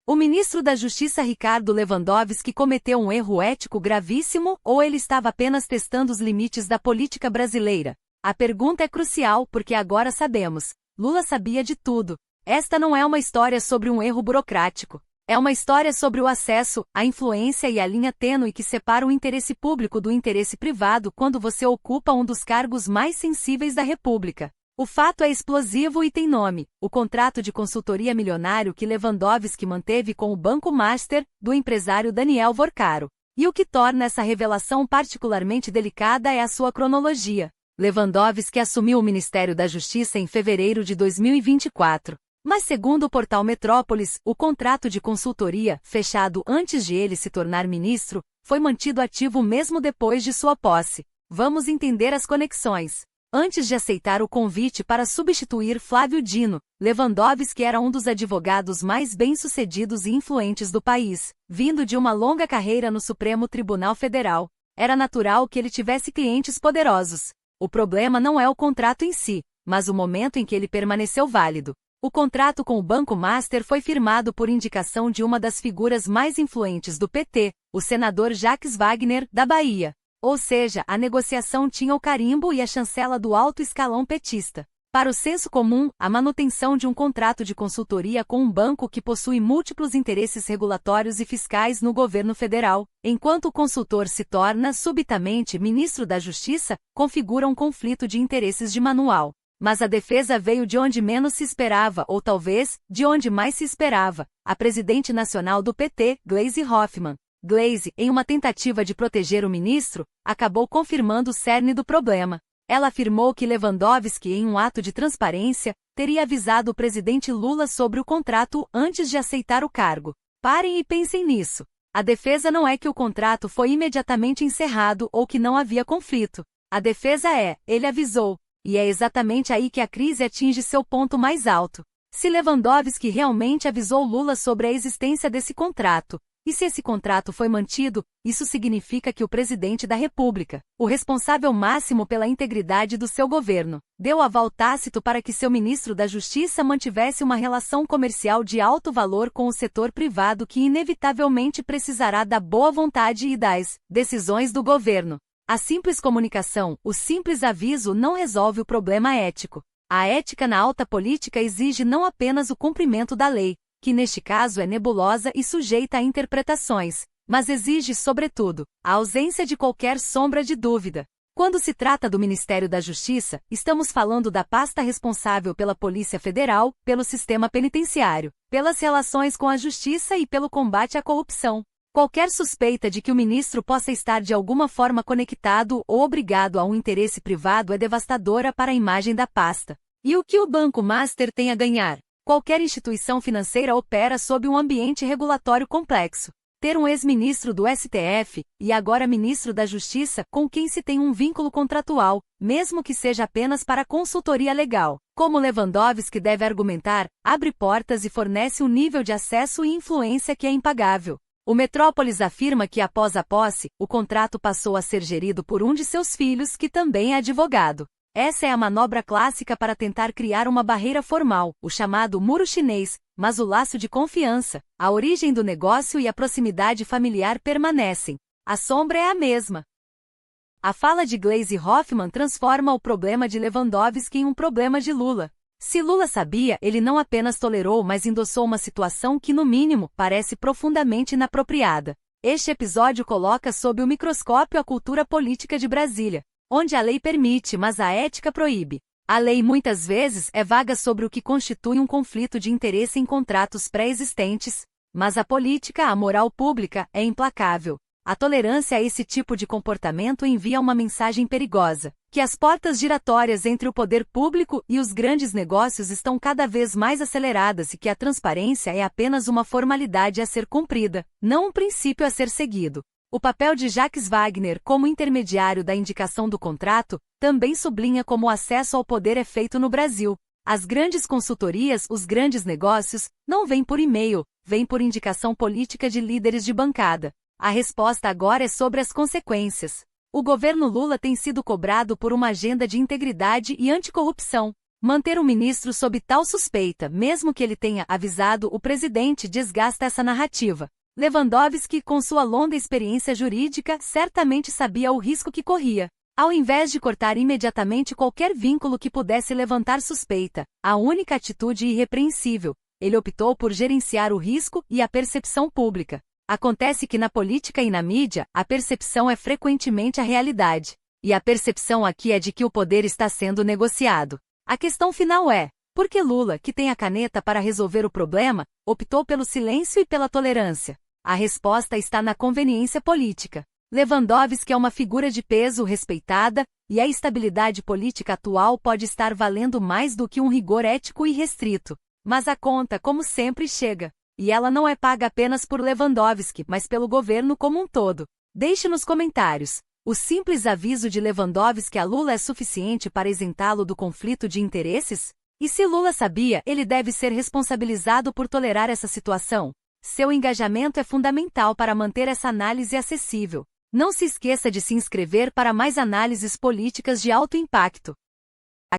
O ministro da Justiça Ricardo Lewandowski cometeu um erro ético gravíssimo ou ele estava apenas testando os limites da política brasileira? A pergunta é crucial porque agora sabemos. Lula sabia de tudo. Esta não é uma história sobre um erro burocrático. É uma história sobre o acesso, a influência e a linha tênue que separa o interesse público do interesse privado quando você ocupa um dos cargos mais sensíveis da República. O fato é explosivo e tem nome: o contrato de consultoria milionário que Lewandowski manteve com o Banco Master, do empresário Daniel Vorcaro. E o que torna essa revelação particularmente delicada é a sua cronologia. Lewandowski assumiu o Ministério da Justiça em fevereiro de 2024. Mas segundo o portal Metrópolis, o contrato de consultoria, fechado antes de ele se tornar ministro, foi mantido ativo mesmo depois de sua posse. Vamos entender as conexões. Antes de aceitar o convite para substituir Flávio Dino, Lewandowski era um dos advogados mais bem-sucedidos e influentes do país, vindo de uma longa carreira no Supremo Tribunal Federal. Era natural que ele tivesse clientes poderosos. O problema não é o contrato em si, mas o momento em que ele permaneceu válido. O contrato com o Banco Master foi firmado por indicação de uma das figuras mais influentes do PT, o senador Jacques Wagner, da Bahia. Ou seja, a negociação tinha o carimbo e a chancela do alto escalão petista. Para o senso comum, a manutenção de um contrato de consultoria com um banco que possui múltiplos interesses regulatórios e fiscais no governo federal, enquanto o consultor se torna subitamente ministro da Justiça, configura um conflito de interesses de manual. Mas a defesa veio de onde menos se esperava, ou talvez, de onde mais se esperava: a presidente nacional do PT, Gleisi Hoffmann. Gleisi, em uma tentativa de proteger o ministro, acabou confirmando o cerne do problema. Ela afirmou que Lewandowski, em um ato de transparência, teria avisado o presidente Lula sobre o contrato antes de aceitar o cargo. Parem e pensem nisso. A defesa não é que o contrato foi imediatamente encerrado ou que não havia conflito. A defesa é: ele avisou. E é exatamente aí que a crise atinge seu ponto mais alto. Se Lewandowski realmente avisou Lula sobre a existência desse contrato, e se esse contrato foi mantido, isso significa que o presidente da República, o responsável máximo pela integridade do seu governo, deu aval tácito para que seu ministro da Justiça mantivesse uma relação comercial de alto valor com o setor privado que inevitavelmente precisará da boa vontade e das decisões do governo. A simples comunicação, o simples aviso não resolve o problema ético. A ética na alta política exige não apenas o cumprimento da lei, que neste caso é nebulosa e sujeita a interpretações, mas exige, sobretudo, a ausência de qualquer sombra de dúvida. Quando se trata do Ministério da Justiça, estamos falando da pasta responsável pela Polícia Federal, pelo sistema penitenciário, pelas relações com a Justiça e pelo combate à corrupção. Qualquer suspeita de que o ministro possa estar de alguma forma conectado ou obrigado a um interesse privado é devastadora para a imagem da pasta. E o que o Banco Master tem a ganhar? Qualquer instituição financeira opera sob um ambiente regulatório complexo. Ter um ex-ministro do STF, e agora ministro da Justiça, com quem se tem um vínculo contratual, mesmo que seja apenas para consultoria legal, como Lewandowski deve argumentar, abre portas e fornece um nível de acesso e influência que é impagável. O Metrópolis afirma que após a posse, o contrato passou a ser gerido por um de seus filhos que também é advogado. Essa é a manobra clássica para tentar criar uma barreira formal, o chamado muro chinês, mas o laço de confiança, a origem do negócio e a proximidade familiar permanecem. A sombra é a mesma. A fala de Gleisi Hoffmann transforma o problema de Lewandowski em um problema de Lula. Se Lula sabia, ele não apenas tolerou, mas endossou uma situação que, no mínimo, parece profundamente inapropriada. Este episódio coloca sob o microscópio a cultura política de Brasília, onde a lei permite, mas a ética proíbe. A lei muitas vezes é vaga sobre o que constitui um conflito de interesse em contratos pré-existentes, mas a política, a moral pública, é implacável. A tolerância a esse tipo de comportamento envia uma mensagem perigosa, que as portas giratórias entre o poder público e os grandes negócios estão cada vez mais aceleradas e que a transparência é apenas uma formalidade a ser cumprida, não um princípio a ser seguido. O papel de Jacques Wagner como intermediário da indicação do contrato também sublinha como o acesso ao poder é feito no Brasil. As grandes consultorias, os grandes negócios, não vêm por e-mail, vêm por indicação política de líderes de bancada. A resposta agora é sobre as consequências. O governo Lula tem sido cobrado por uma agenda de integridade e anticorrupção. Manter um ministro sob tal suspeita, mesmo que ele tenha avisado o presidente, desgasta essa narrativa. Lewandowski, com sua longa experiência jurídica, certamente sabia o risco que corria. Ao invés de cortar imediatamente qualquer vínculo que pudesse levantar suspeita, a única atitude irrepreensível, ele optou por gerenciar o risco e a percepção pública. Acontece que na política e na mídia, a percepção é frequentemente a realidade. E a percepção aqui é de que o poder está sendo negociado. A questão final é: por que Lula, que tem a caneta para resolver o problema, optou pelo silêncio e pela tolerância? A resposta está na conveniência política. Lewandowski é uma figura de peso respeitada, e a estabilidade política atual pode estar valendo mais do que um rigor ético irrestrito. Mas a conta, como sempre, chega. E ela não é paga apenas por Lewandowski, mas pelo governo como um todo. Deixe nos comentários: o simples aviso de Lewandowski a Lula é suficiente para isentá-lo do conflito de interesses? E se Lula sabia, ele deve ser responsabilizado por tolerar essa situação? Seu engajamento é fundamental para manter essa análise acessível. Não se esqueça de se inscrever para mais análises políticas de alto impacto.